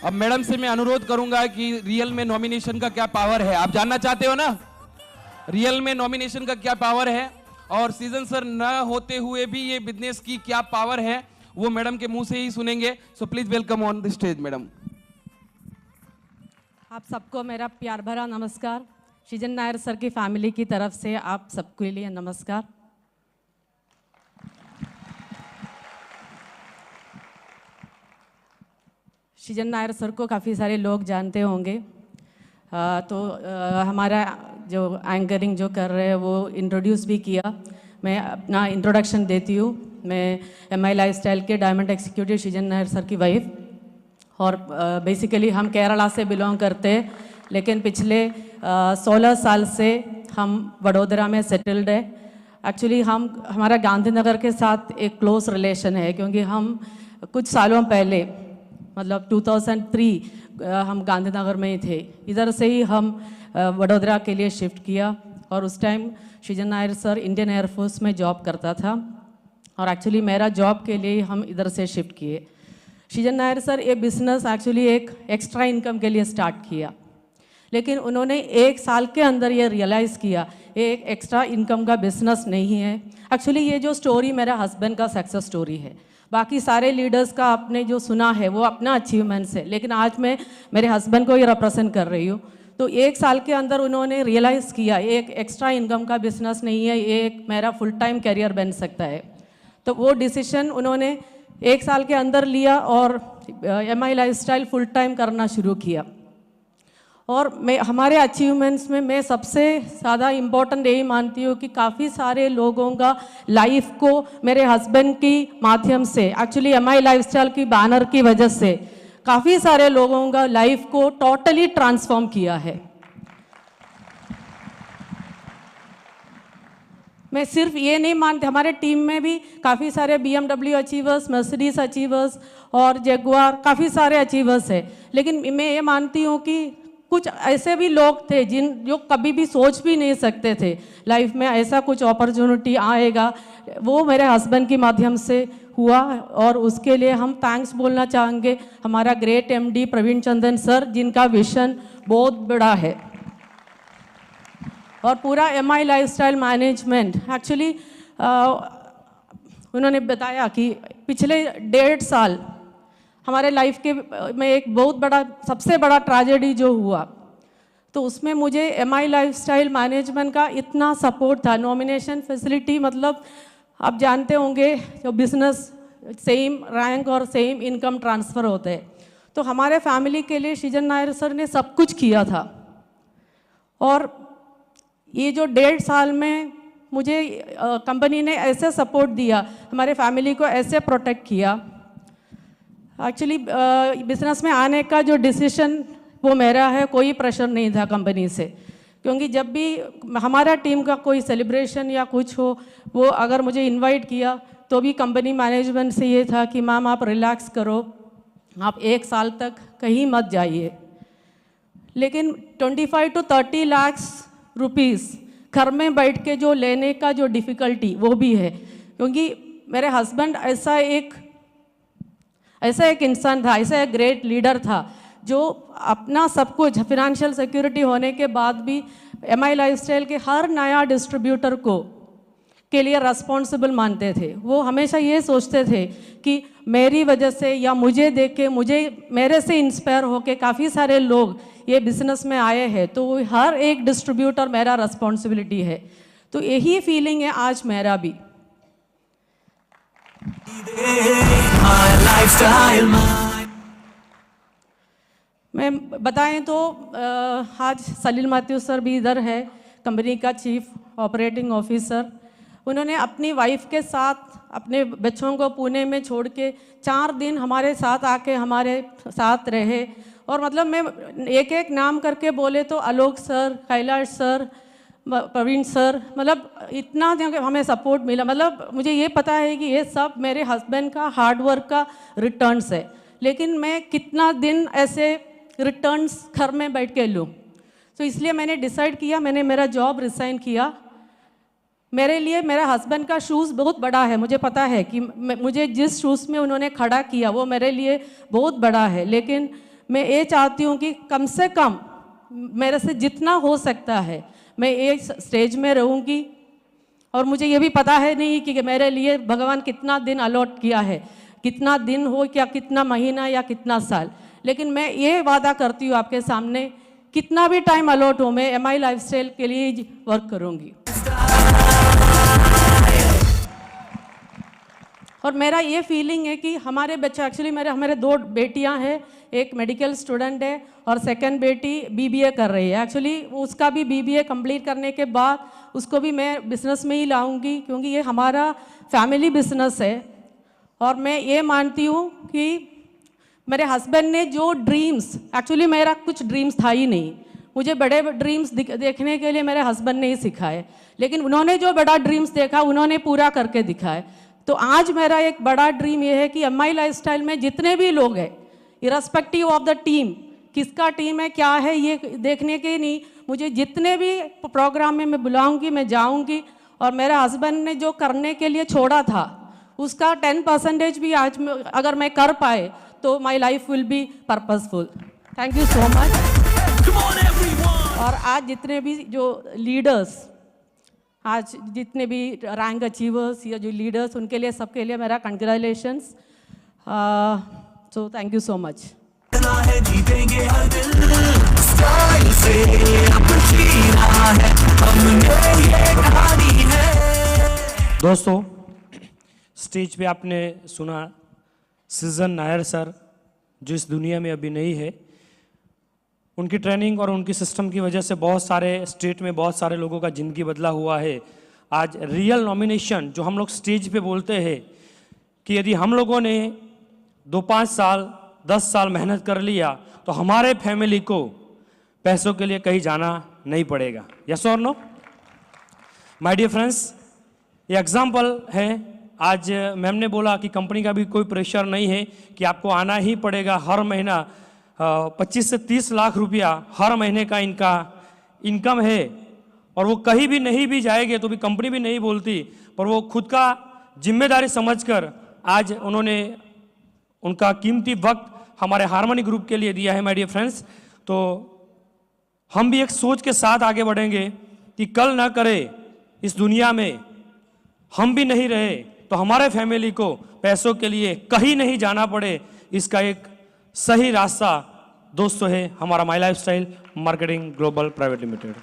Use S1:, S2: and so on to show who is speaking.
S1: अब मैडम से मैं अनुरोध करूंगा कि रियल में नॉमिनेशन का क्या पावर है, आप जानना चाहते हो ना, रियल में नॉमिनेशन का क्या पावर है और सीजन सर न होते हुए भी ये बिजनेस की क्या पावर है, वो मैडम के मुंह से ही सुनेंगे। So please welcome on the stage madam.
S2: आप सबको मेरा प्यार भरा नमस्कार। सृजन नायर सर की फैमिली की तरफ से आप सबके लिए नमस्कार। सृजन नायर सर को काफ़ी सारे लोग जानते होंगे, हमारा जो एंकरिंग जो कर रहे हैं वो इंट्रोड्यूस भी किया। मैं अपना इंट्रोडक्शन देती हूँ। मैं MI लाइफस्टाइल के डायमंड एग्जीक्यूटिव सृजन नायर सर की वाइफ, और बेसिकली हम केरला से बिलोंग करते हैं, लेकिन पिछले 16 साल से हम वडोदरा में सेटल्ड है। एक्चुअली हमारा गांधीनगर के साथ एक क्लोज रिलेशन है, क्योंकि हम कुछ सालों पहले मतलब 2003 हम गांधीनगर में ही थे। इधर से ही हम वडोदरा के लिए शिफ्ट किया, और उस टाइम सृजन नायर सर इंडियन एयरफोर्स में जॉब करता था, और एक्चुअली मेरा जॉब के लिए हम इधर से शिफ्ट किए। सृजन नायर सर ये बिज़नेस एक्चुअली एक एक्स्ट्रा इनकम के लिए स्टार्ट किया, लेकिन उन्होंने 1 साल के अंदर ये रियलाइज़ किया ये एक एक्स्ट्रा इनकम का बिज़नेस नहीं है। एक्चुअली ये जो स्टोरी मेरा हस्बैंड का सक्सेस स्टोरी है। बाकी सारे लीडर्स का आपने जो सुना है वो अपना अचीवमेंट्स है, लेकिन आज मैं मेरे हस्बैंड को ही रिप्रेजेंट कर रही हूँ। तो 1 साल के अंदर उन्होंने रियलाइज़ किया ये एक एक्स्ट्रा इनकम का बिज़नेस नहीं है, ये एक मेरा फुल टाइम करियर बन सकता है। तो वो डिसीजन उन्होंने 1 साल के अंदर लिया और MI लाइफस्टाइल फुल टाइम करना शुरू किया। और मैं हमारे अचीवमेंट्स में मैं सबसे ज़्यादा इम्पोर्टेंट यही मानती हूँ कि काफ़ी सारे लोगों का लाइफ को मेरे हस्बैंड की माध्यम से, एक्चुअली MI लाइफस्टाइल की बैनर की वजह से काफ़ी सारे लोगों का लाइफ को टोटली ट्रांसफॉर्म किया है। मैं सिर्फ ये नहीं मानती, हमारे टीम में भी काफ़ी सारे BMW अचीवर्स, मर्सिडीज अचीवर्स और जगुआर काफ़ी सारे अचीवर्स है, लेकिन मैं ये मानती हूँ कि कुछ ऐसे भी लोग थे जो कभी भी सोच भी नहीं सकते थे लाइफ में ऐसा कुछ अपॉर्चुनिटी आएगा, वो मेरे हस्बैंड के माध्यम से हुआ, और उसके लिए हम थैंक्स बोलना चाहेंगे हमारा ग्रेट MD प्रवीण चंदन सर, जिनका विजन बहुत बड़ा है। और पूरा MI लाइफस्टाइल मैनेजमेंट एक्चुअली उन्होंने बताया कि पिछले 1.5 साल हमारे लाइफ के में एक बहुत बड़ा सबसे बड़ा ट्रेजेडी जो हुआ, तो उसमें मुझे MI लाइफस्टाइल मैनेजमेंट का इतना सपोर्ट था। नॉमिनेशन फैसिलिटी मतलब आप जानते होंगे जो बिजनेस सेम रैंक और सेम इनकम ट्रांसफ़र होते हैं, तो हमारे फैमिली के लिए सृजन नायर सर ने सब कुछ किया था। और ये जो 1.5 साल में मुझे कंपनी ने ऐसे सपोर्ट दिया, हमारे फैमिली को ऐसे प्रोटेक्ट किया। एक्चुअली बिजनेस में आने का जो डिसीजन वो मेरा है, कोई प्रेशर नहीं था कंपनी से, क्योंकि जब भी हमारा टीम का कोई सेलिब्रेशन या कुछ हो, वो अगर मुझे इनवाइट किया तो भी कंपनी मैनेजमेंट से ये था कि मैम आप रिलैक्स करो, आप 1 साल तक कहीं मत जाइए। लेकिन 25 to 30 लाख रुपीस घर में बैठ के जो लेने का जो डिफ़िकल्टी वो भी है, क्योंकि मेरे हस्बैंड ऐसा एक इंसान था, ऐसा एक ग्रेट लीडर था जो अपना सब कुछ फिनेंशियल सिक्योरिटी होने के बाद भी MI लाइफस्टाइल के हर नया डिस्ट्रीब्यूटर के लिए रिस्पॉन्सिबल मानते थे। वो हमेशा ये सोचते थे कि मेरी वजह से या मुझे देख के मेरे से इंस्पायर होके काफ़ी सारे लोग ये बिज़नेस में आए हैं, तो हर एक डिस्ट्रीब्यूटर मेरा रिस्पॉन्सिबिलिटी है। तो यही फीलिंग है आज मेरा भी। मैं बताएं तो आज सलील मैथ्यू सर भी इधर है, कंपनी का चीफ ऑपरेटिंग ऑफिसर। उन्होंने अपनी वाइफ के साथ अपने बच्चों को पुणे में छोड़ के 4 दिन हमारे साथ आके हमारे साथ रहे। और मतलब मैं एक नाम करके बोले तो Alok sir, Kailash sir, Praveen sir, मतलब इतना हमें सपोर्ट मिला। मतलब मुझे ये पता है कि ये सब मेरे हस्बैंड का हार्डवर्क का रिटर्न्स है, लेकिन मैं कितना दिन ऐसे रिटर्न्स घर में बैठ के लूँ, तो इसलिए मैंने डिसाइड किया, मैंने मेरा जॉब रिज़ाइन किया। मेरे लिए मेरा हस्बैंड का शूज़ बहुत बड़ा है, मुझे पता है कि मुझे जिस शूज़ में उन्होंने खड़ा किया वो मेरे लिए बहुत बड़ा है, लेकिन मैं ये चाहती हूँ कि कम से कम मेरे से जितना हो सकता है मैं एक स्टेज में रहूँगी। और मुझे ये भी पता है नहीं कि मेरे लिए भगवान कितना दिन अलॉट किया है, कितना दिन हो या कितना महीना या कितना साल, लेकिन मैं ये वादा करती हूँ आपके सामने, कितना भी टाइम अलॉट हो मैं MI लाइफस्टाइल के लिए वर्क करूँगी। और मेरा ये फीलिंग है कि हमारे बच्चे, एक्चुअली हमारे 2 बेटियां हैं, एक मेडिकल स्टूडेंट है और सेकंड बेटी BBA कर रही है। एक्चुअली उसका भी BBA कंप्लीट करने के बाद उसको भी मैं बिज़नेस में ही लाऊंगी, क्योंकि ये हमारा फैमिली बिजनेस है। और मैं ये मानती हूँ कि मेरे हस्बैंड ने जो ड्रीम्स, एक्चुअली मेरा कुछ ड्रीम्स था ही नहीं, मुझे बड़े ड्रीम्स देखने के लिए मेरे हस्बैंड ने ही सिखाए, लेकिन उन्होंने जो बड़ा ड्रीम्स देखा उन्होंने पूरा करके दिखाए। तो आज मेरा एक बड़ा ड्रीम ये है कि MI लाइफस्टाइल में जितने भी लोग हैं, इरस्पेक्टिव ऑफ द टीम, किसका टीम है क्या है ये देखने के नहीं, मुझे जितने भी प्रोग्राम में मैं बुलाऊंगी, मैं जाऊंगी। और मेरे हस्बैंड ने जो करने के लिए छोड़ा था उसका 10% भी आज अगर मैं कर पाए तो my life will be purposeful. Thank you so much. और आज जितने भी जो लीडर्स, आज जितने भी रैंक अचीवर्स या जो लीडर्स, उनके लिए सबके लिए मेरा congratulations. So thank you so much.
S3: दोस्तों, स्टेज पे आपने सुना सृजन नायर सर, जो इस दुनिया में अभी नहीं है। उनकी ट्रेनिंग और उनकी सिस्टम की वजह से बहुत सारे स्टेट में बहुत सारे लोगों का ज़िंदगी बदला हुआ है। आज रियल नॉमिनेशन जो हम लोग स्टेज पे बोलते हैं कि यदि हम लोगों ने 2-5 साल 10 साल मेहनत कर लिया तो हमारे फैमिली को पैसों के लिए कहीं जाना नहीं पड़ेगा। यस और नो? माय डियर फ्रेंड्स, ये एग्जाम्पल है। आज मैम ने बोला कि कंपनी का भी कोई प्रेशर नहीं है कि आपको आना ही पड़ेगा। हर महीना 25 से 30 लाख रुपया हर महीने का इनका इनकम है, और वो कहीं भी नहीं भी जाएंगे तो भी कंपनी भी नहीं बोलती, पर वो खुद का जिम्मेदारी समझकर आज उन्होंने उनका कीमती वक्त हमारे हार्मनी ग्रुप के लिए दिया है। माय डियर फ्रेंड्स, तो हम भी एक सोच के साथ आगे बढ़ेंगे कि कल ना करे इस दुनिया में हम भी नहीं रहे तो हमारे फैमिली को पैसों के लिए कहीं नहीं जाना पड़े। इसका एक सही रास्ता दोस्तों है हमारा my lifestyle marketing global private limited.